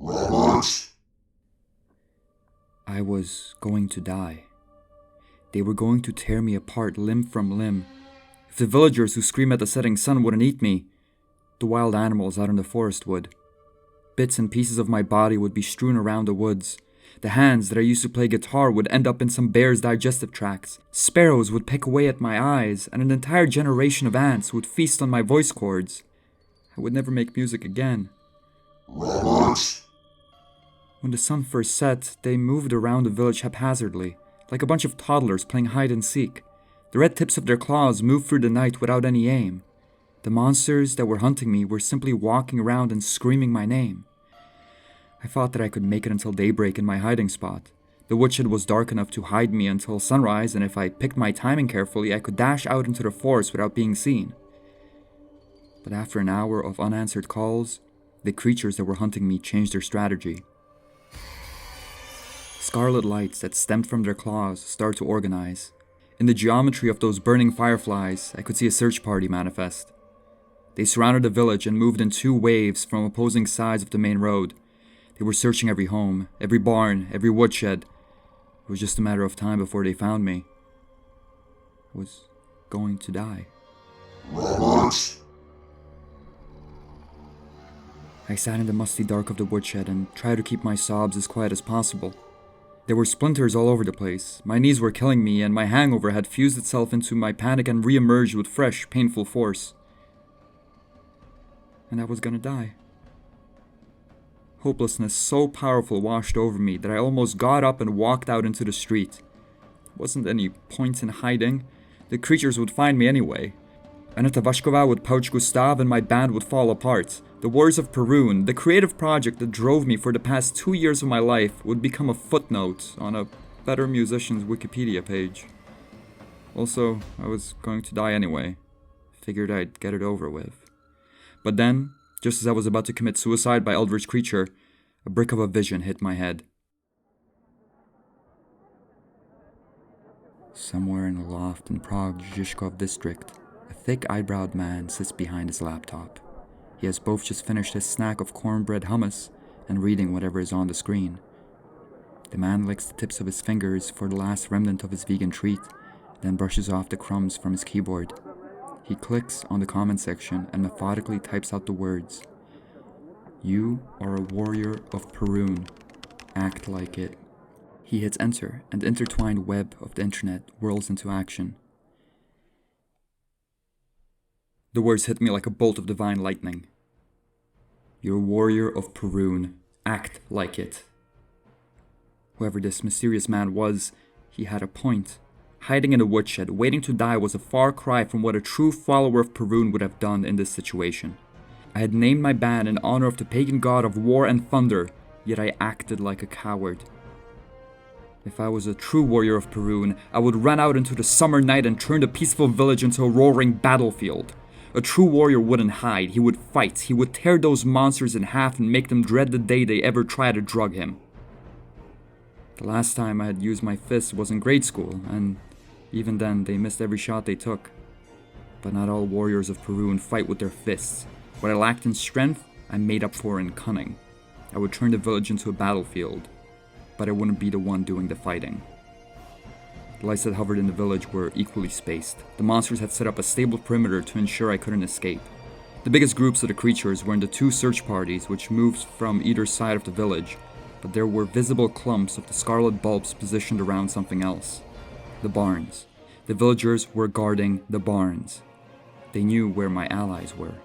I was going to die. They were going to tear me apart limb from limb. If the villagers who scream at the setting sun wouldn't eat me, the wild animals out in the forest would. Bits and pieces of my body would be strewn around the woods. The hands that I used to play guitar would end up in some bear's digestive tracts. Sparrows would pick away at my eyes, and an entire generation of ants would feast on my voice cords. I would never make music again. When the sun first set, they moved around the village haphazardly, like a bunch of toddlers playing hide and seek. The red tips of their claws moved through the night without any aim. The monsters that were hunting me were simply walking around and screaming my name. I thought that I could make it until daybreak in my hiding spot. The woodshed was dark enough to hide me until sunrise, and if I picked my timing carefully, I could dash out into the forest without being seen. But after an hour of unanswered calls, the creatures that were hunting me changed their strategy. Scarlet lights that stemmed from their claws started to organize. In the geometry of those burning fireflies, I could see a search party manifest. They surrounded the village and moved in two waves from opposing sides of the main road. They were searching every home, every barn, every woodshed. It was just a matter of time before they found me. I was going to die. I sat in the musty dark of the woodshed and tried to keep my sobs as quiet as possible. There were splinters all over the place. My knees were killing me, and my hangover had fused itself into my panic and re-emerged with fresh, painful force. And I was gonna die. Hopelessness so powerful washed over me that I almost got up and walked out into the street. There wasn't any point in hiding. The creatures would find me anyway. Aneta Vashkova would pouch Gustav and my band would fall apart. The Wars of Perun, the creative project that drove me for the past 2 years of my life, would become a footnote on a Better Musician's Wikipedia page. Also, I was going to die anyway. Figured I'd get it over with. But then, just as I was about to commit suicide by eldritch creature, a brick of a vision hit my head. Somewhere in a loft in Prague Zhizhkov district, a thick-eyebrowed man sits behind his laptop. He has both just finished his snack of cornbread hummus and reading whatever is on the screen. The man licks the tips of his fingers for the last remnant of his vegan treat, then brushes off the crumbs from his keyboard. He clicks on the comment section and methodically types out the words, "You are a warrior of Perun. Act like it." He hits enter, and the intertwined web of the internet whirls into action. The words hit me like a bolt of divine lightning. You're a warrior of Perun. Act like it. Whoever this mysterious man was, he had a point. Hiding in a woodshed, waiting to die was a far cry from what a true follower of Perun would have done in this situation. I had named my band in honor of the pagan god of war and thunder, yet I acted like a coward. If I was a true warrior of Perun, I would run out into the summer night and turn the peaceful village into a roaring battlefield. A true warrior wouldn't hide, he would fight, he would tear those monsters in half and make them dread the day they ever try to drug him. The last time I had used my fists was in grade school, and even then they missed every shot they took. But not all warriors of Perun fight with their fists. What I lacked in strength, I made up for in cunning. I would turn the village into a battlefield, but I wouldn't be the one doing the fighting. The lights that hovered in the village were equally spaced. The monsters had set up a stable perimeter to ensure I couldn't escape. The biggest groups of the creatures were in the two search parties which moved from either side of the village, but there were visible clumps of the scarlet bulbs positioned around something else. The barns. The villagers were guarding the barns. They knew where my allies were.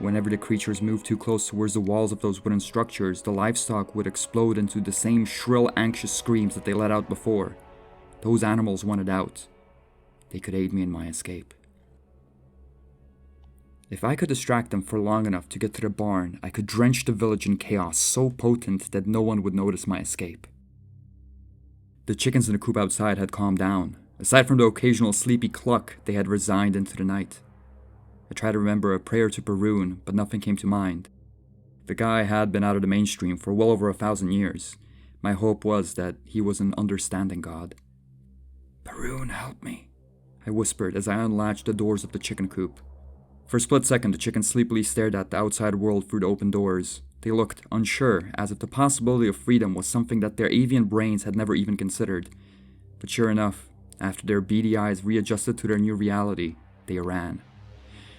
Whenever the creatures moved too close towards the walls of those wooden structures, the livestock would explode into the same shrill, anxious screams that they let out before. Those animals wanted out. They could aid me in my escape. If I could distract them for long enough to get to the barn, I could drench the village in chaos so potent that no one would notice my escape. The chickens in the coop outside had calmed down. Aside from the occasional sleepy cluck, they had resigned into the night. I tried to remember a prayer to Perun, but nothing came to mind. The guy had been out of the mainstream for well over 1,000 years. My hope was that he was an understanding god. "Perun, help me," I whispered as I unlatched the doors of the chicken coop. For a split second, the chickens sleepily stared at the outside world through the open doors. They looked unsure, as if the possibility of freedom was something that their avian brains had never even considered. But sure enough, after their beady eyes readjusted to their new reality, they ran.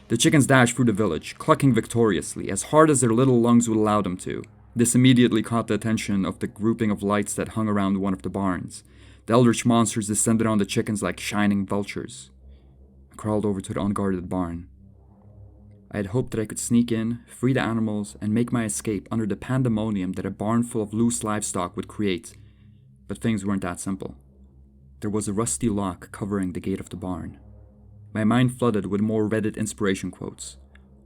The chickens dashed through the village, clucking victoriously, as hard as their little lungs would allow them to. This immediately caught the attention of the grouping of lights that hung around one of the barns. The eldritch monsters descended on the chickens like shining vultures. I crawled over to the unguarded barn. I had hoped that I could sneak in, free the animals, and make my escape under the pandemonium that a barn full of loose livestock would create. But things weren't that simple. There was a rusty lock covering the gate of the barn. My mind flooded with more Reddit inspiration quotes.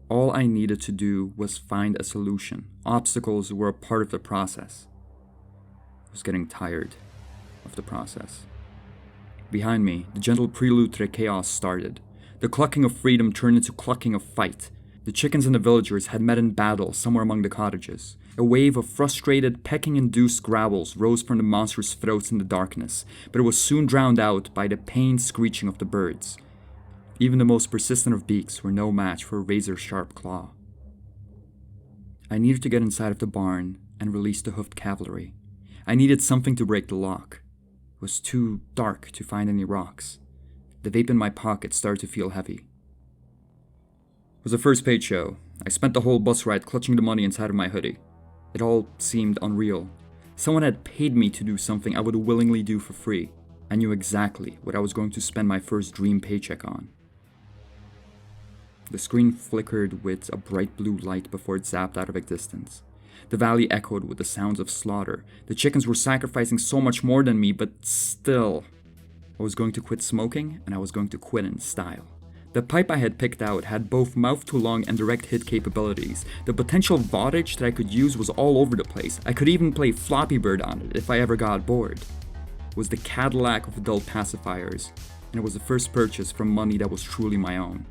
All I needed to do was find a solution. Obstacles were a part of the process. I was getting tired of the process. Behind me, the gentle prelude to the chaos started. The clucking of freedom turned into clucking of fight. The chickens and the villagers had met in battle somewhere among the cottages. A wave of frustrated, pecking-induced growls rose from the monsters' throats in the darkness, but it was soon drowned out by the pained screeching of the birds. Even the most persistent of beaks were no match for a razor-sharp claw. I needed to get inside of the barn and release the hoofed cavalry. I needed something to break the lock. It was too dark to find any rocks. The vape in my pocket started to feel heavy. It was a first-paid show. I spent the whole bus ride clutching the money inside of my hoodie. It all seemed unreal. Someone had paid me to do something I would willingly do for free. I knew exactly what I was going to spend my first dream paycheck on. The screen flickered with a bright blue light before it zapped out of existence. The valley echoed with the sounds of slaughter. The chickens were sacrificing so much more than me, but still. I was going to quit smoking, and I was going to quit in style. The pipe I had picked out had both mouth-to-lung and direct hit capabilities. The potential wattage that I could use was all over the place. I could even play Floppy Bird on it if I ever got bored. It was the Cadillac of adult pacifiers, and it was the first purchase from money that was truly my own.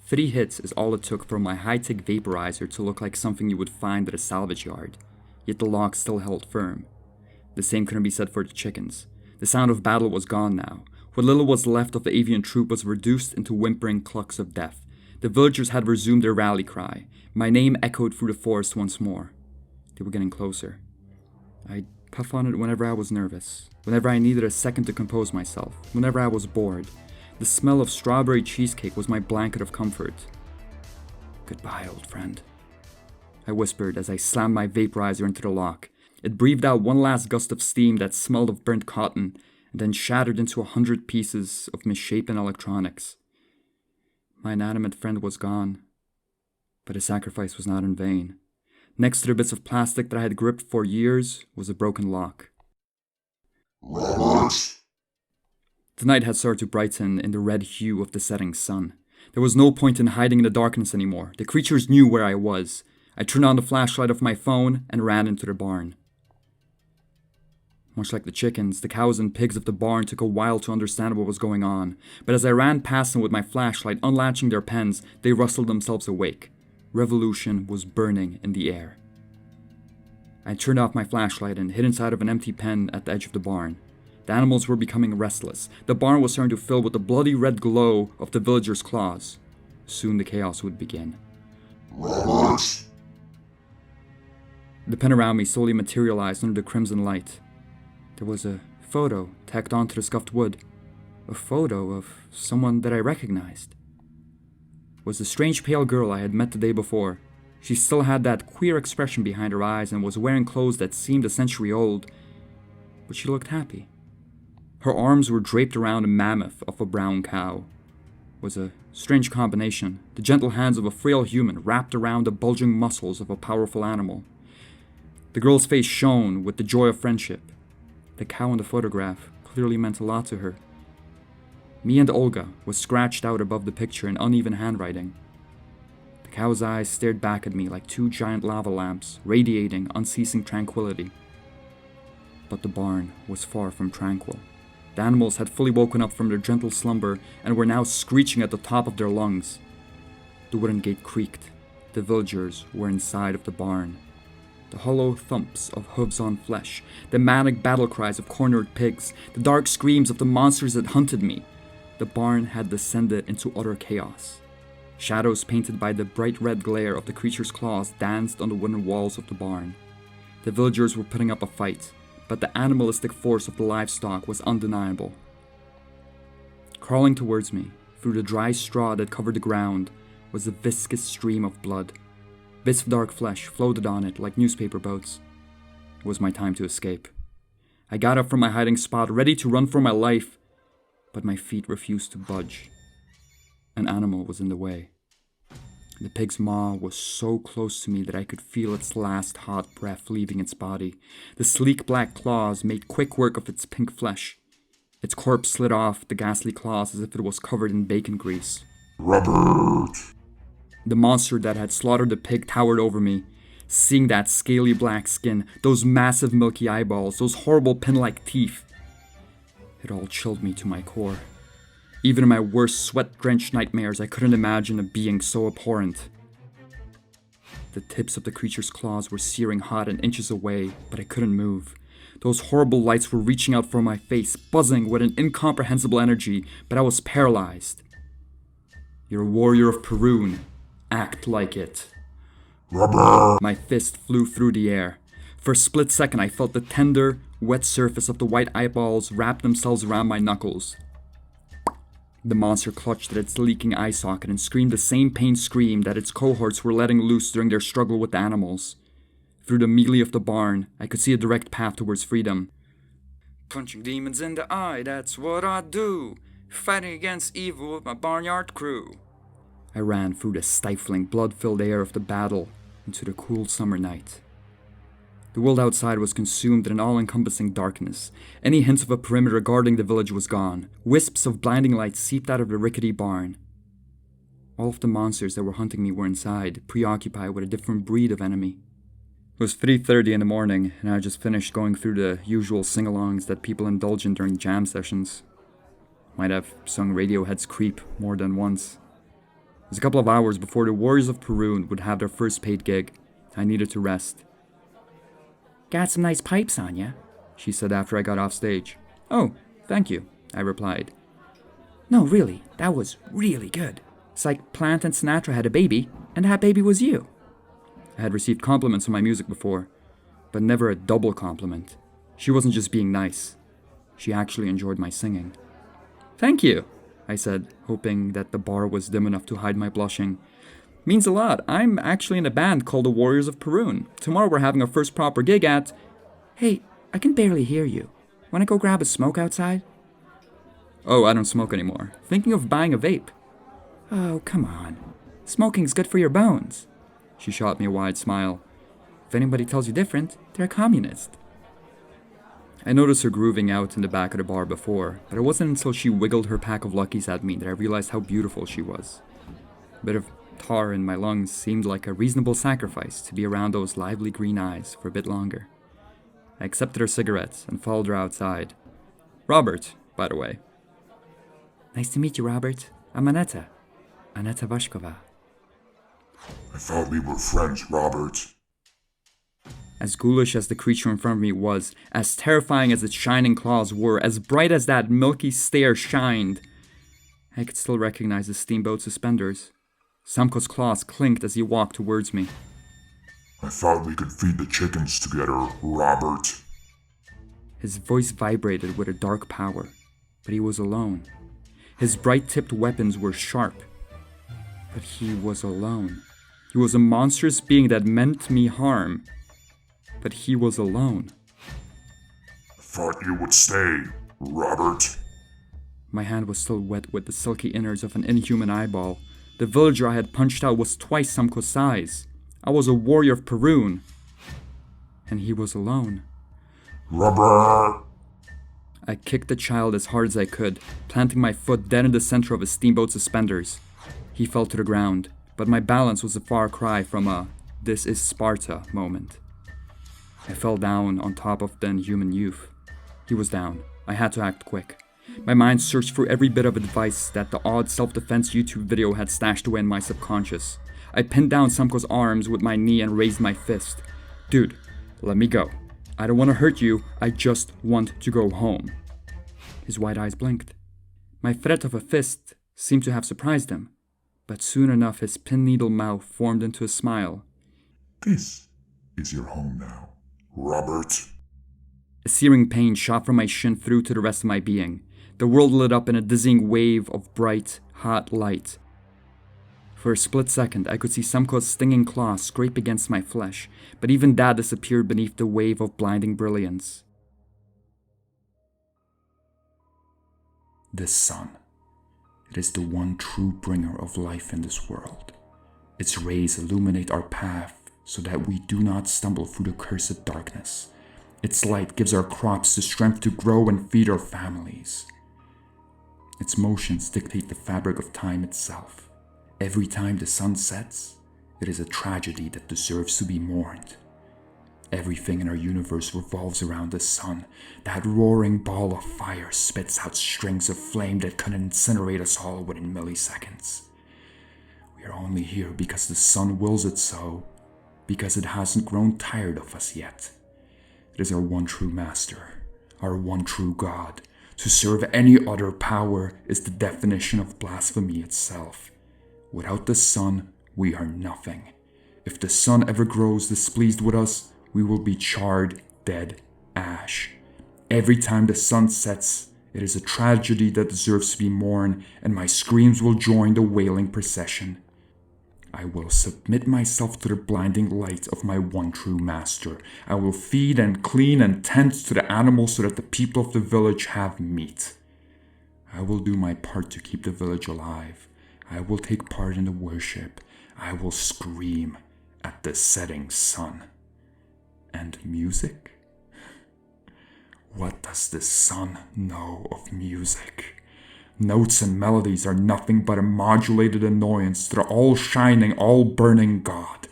3 hits is all it took for my high-tech vaporizer to look like something you would find at a salvage yard, yet the lock still held firm. The same couldn't be said for the chickens. The sound of battle was gone now. What little was left of the avian troop was reduced into whimpering clucks of death. The villagers had resumed their rally cry. My name echoed through the forest once more. They were getting closer. I'd puff on it whenever I was nervous, whenever I needed a second to compose myself, whenever I was bored. The smell of strawberry cheesecake was my blanket of comfort. "Goodbye, old friend," I whispered as I slammed my vaporizer into the lock. It breathed out one last gust of steam that smelled of burnt cotton, and then shattered into 100 pieces of misshapen electronics. My inanimate friend was gone, but his sacrifice was not in vain. Next to the bits of plastic that I had gripped for years was a broken lock. Robert! The night had started to brighten in the red hue of the setting sun. There was no point in hiding in the darkness anymore. The creatures knew where I was. I turned on the flashlight of my phone and ran into the barn. Much like the chickens, the cows and pigs of the barn took a while to understand what was going on, but as I ran past them with my flashlight, unlatching their pens, they rustled themselves awake. Revolution was burning in the air. I turned off my flashlight and hid inside of an empty pen at the edge of the barn. The animals were becoming restless. The barn was starting to fill with the bloody red glow of the villagers' claws. Soon the chaos would begin. Robert! The pen around me slowly materialized under the crimson light. There was a photo tacked onto the scuffed wood. A photo of someone that I recognized. It was the strange pale girl I had met the day before. She still had that queer expression behind her eyes and was wearing clothes that seemed a century old. But she looked happy. Her arms were draped around a mammoth of a brown cow. It was a strange combination, the gentle hands of a frail human wrapped around the bulging muscles of a powerful animal. The girl's face shone with the joy of friendship. The cow in the photograph clearly meant a lot to her. Me and Olga was scratched out above the picture in uneven handwriting. The cow's eyes stared back at me like 2 giant lava lamps, radiating unceasing tranquility. But the barn was far from tranquil. The animals had fully woken up from their gentle slumber and were now screeching at the top of their lungs. The wooden gate creaked. The villagers were inside of the barn. The hollow thumps of hooves on flesh, the manic battle cries of cornered pigs, the dark screams of the monsters that hunted me. The barn had descended into utter chaos. Shadows painted by the bright red glare of the creature's claws danced on the wooden walls of the barn. The villagers were putting up a fight, but the animalistic force of the livestock was undeniable. Crawling towards me, through the dry straw that covered the ground, was a viscous stream of blood. Bits of dark flesh floated on it like newspaper boats. It was my time to escape. I got up from my hiding spot, ready to run for my life, but my feet refused to budge. An animal was in the way. The pig's maw was so close to me that I could feel its last hot breath leaving its body. The sleek black claws made quick work of its pink flesh. Its corpse slid off the ghastly claws as if it was covered in bacon grease. Robert! The monster that had slaughtered the pig towered over me. Seeing that scaly black skin, those massive milky eyeballs, those horrible pin-like teeth, it all chilled me to my core. Even in my worst sweat-drenched nightmares, I couldn't imagine a being so abhorrent. The tips of the creature's claws were searing hot and inches away, but I couldn't move. Those horrible lights were reaching out from my face, buzzing with an incomprehensible energy, but I was paralyzed. You're a warrior of Perun. Act like it. Robert! My fist flew through the air. For a split second, I felt the tender, wet surface of the white eyeballs wrap themselves around my knuckles. The monster clutched at its leaking eye socket and screamed the same pain scream that its cohorts were letting loose during their struggle with the animals. Through the melee of the barn, I could see a direct path towards freedom. Punching demons in the eye, that's what I do. Fighting against evil with my barnyard crew. I ran through the stifling, blood-filled air of the battle into the cool summer night. The world outside was consumed in an all-encompassing darkness. Any hint of a perimeter guarding the village was gone. Wisps of blinding light seeped out of the rickety barn. All of the monsters that were hunting me were inside, preoccupied with a different breed of enemy. It was 3:30 in the morning, and I just finished going through the usual sing-alongs that people indulge in during jam sessions. Might have sung Radiohead's Creep more than once. It was a couple of hours before the Warriors of Perun would have their first paid gig. I needed to rest. "Got some nice pipes on ya," she said after I got off stage. "Oh, thank you," I replied. "No, really, that was really good. It's like Plant and Sinatra had a baby, and that baby was you." I had received compliments on my music before, but never a double compliment. She wasn't just being nice. She actually enjoyed my singing. "Thank you," I said, hoping that the bar was dim enough to hide my blushing. "Means a lot. I'm actually in a band called the Warriors of Perun. Tomorrow we're having our first proper gig at..." "Hey, I can barely hear you. Wanna go grab a smoke outside?" "Oh, I don't smoke anymore. Thinking of buying a vape." "Oh, come on. Smoking's good for your bones." She shot me a wide smile. "If anybody tells you different, they're a communist." I noticed her grooving out in the back of the bar before, but it wasn't until she wiggled her pack of Luckies at me that I realized how beautiful she was. A bit of tar in my lungs seemed like a reasonable sacrifice to be around those lively green eyes for a bit longer. I accepted her cigarettes and followed her outside. Robert, by the way. "Nice to meet you, Robert. I'm Aneta. Aneta Vashkova." I thought we were friends, Robert. As ghoulish as the creature in front of me was, as terrifying as its shining claws were, as bright as that milky stare shined, I could still recognize the steamboat suspenders. Samko's claws clinked as he walked towards me. I thought we could feed the chickens together, Robert. His voice vibrated with a dark power, but he was alone. His bright-tipped weapons were sharp, but he was alone. He was a monstrous being that meant me harm, but he was alone. I thought you would stay, Robert. My hand was still wet with the silky innards of an inhuman eyeball. The villager I had punched out was twice Samko's size. I was a warrior of Perun, and he was alone. Robert! I kicked the child as hard as I could, planting my foot dead in the center of his steamboat suspenders. He fell to the ground, but my balance was a far cry from a "this is Sparta" moment. I fell down on top of the inhuman youth. He was down. I had to act quick. My mind searched through every bit of advice that the odd self-defense YouTube video had stashed away in my subconscious. I pinned down Samko's arms with my knee and raised my fist. "Dude, let me go. I don't want to hurt you, I just want to go home." His wide eyes blinked. My threat of a fist seemed to have surprised him, But soon enough his pin-needle mouth formed into a smile. This is your home now, Robert. A searing pain shot from my shin through to the rest of my being. The world lit up in a dizzying wave of bright, hot light. For a split second, I could see Samko's stinging claws scrape against my flesh, but even that disappeared beneath the wave of blinding brilliance. The sun. It is the one true bringer of life in this world. Its rays illuminate our path so that we do not stumble through the cursed darkness. Its light gives our crops the strength to grow and feed our families. Its motions dictate the fabric of time itself. Every time the sun sets, it is a tragedy that deserves to be mourned. Everything in our universe revolves around the sun. That roaring ball of fire spits out strings of flame that can incinerate us all within milliseconds. We are only here because the sun wills it so, because it hasn't grown tired of us yet. It is our one true master, our one true God. To serve any other power is the definition of blasphemy itself. Without the sun, we are nothing. If the sun ever grows displeased with us, we will be charred, dead, ash. Every time the sun sets, it is a tragedy that deserves to be mourned, and my screams will join the wailing procession. I will submit myself to the blinding light of my one true master. I will feed and clean and tend to the animals so that the people of the village have meat. I will do my part to keep the village alive. I will take part in the worship. I will scream at the setting sun. And music? What does the sun know of music? Notes and melodies are nothing but a modulated annoyance to the all-shining, all-burning God.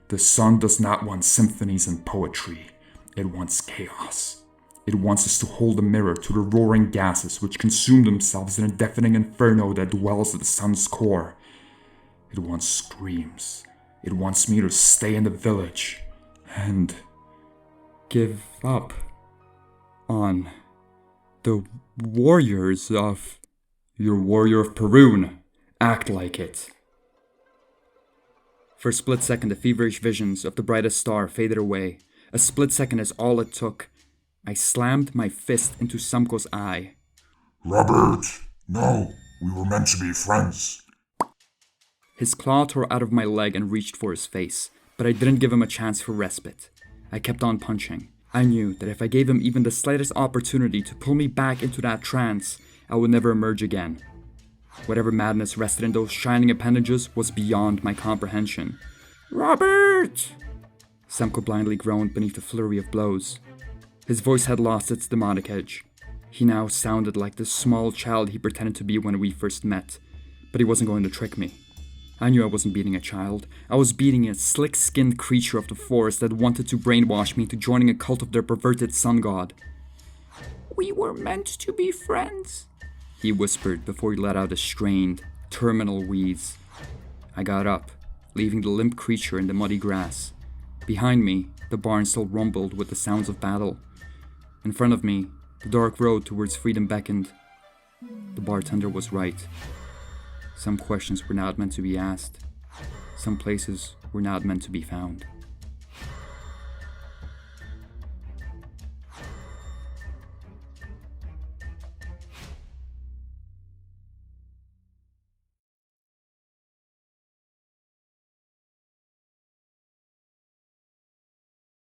The sun does not want symphonies and poetry. It wants chaos. It wants us to hold a mirror to the roaring gases which consume themselves in a deafening inferno that dwells at the sun's core. It wants screams. It wants me to stay in the village and Give up on the warriors of your warrior of Perun. Act like it. For a split second, the feverish visions of the brightest star faded away. A split second is all it took. I slammed my fist into Samko's eye. Robert, no, we were meant to be friends. His claw tore out of my leg and reached for his face, but I didn't give him a chance for respite. I kept on punching. I knew that if I gave him even the slightest opportunity to pull me back into that trance, I would never emerge again. Whatever madness rested in those shining appendages was beyond my comprehension. Robert! Samko blindly groaned beneath the flurry of blows. His voice had lost its demonic edge. He now sounded like the small child he pretended to be when we first met, but he wasn't going to trick me. I knew I wasn't beating a child. I was beating a slick-skinned creature of the forest that wanted to brainwash me into joining a cult of their perverted sun god. We were meant to be friends, he whispered before he let out a strained, terminal wheeze. I got up, leaving the limp creature in the muddy grass. Behind me, the barn still rumbled with the sounds of battle. In front of me, the dark road towards freedom beckoned. The bartender was right. Some questions were not meant to be asked. Some places were not meant to be found.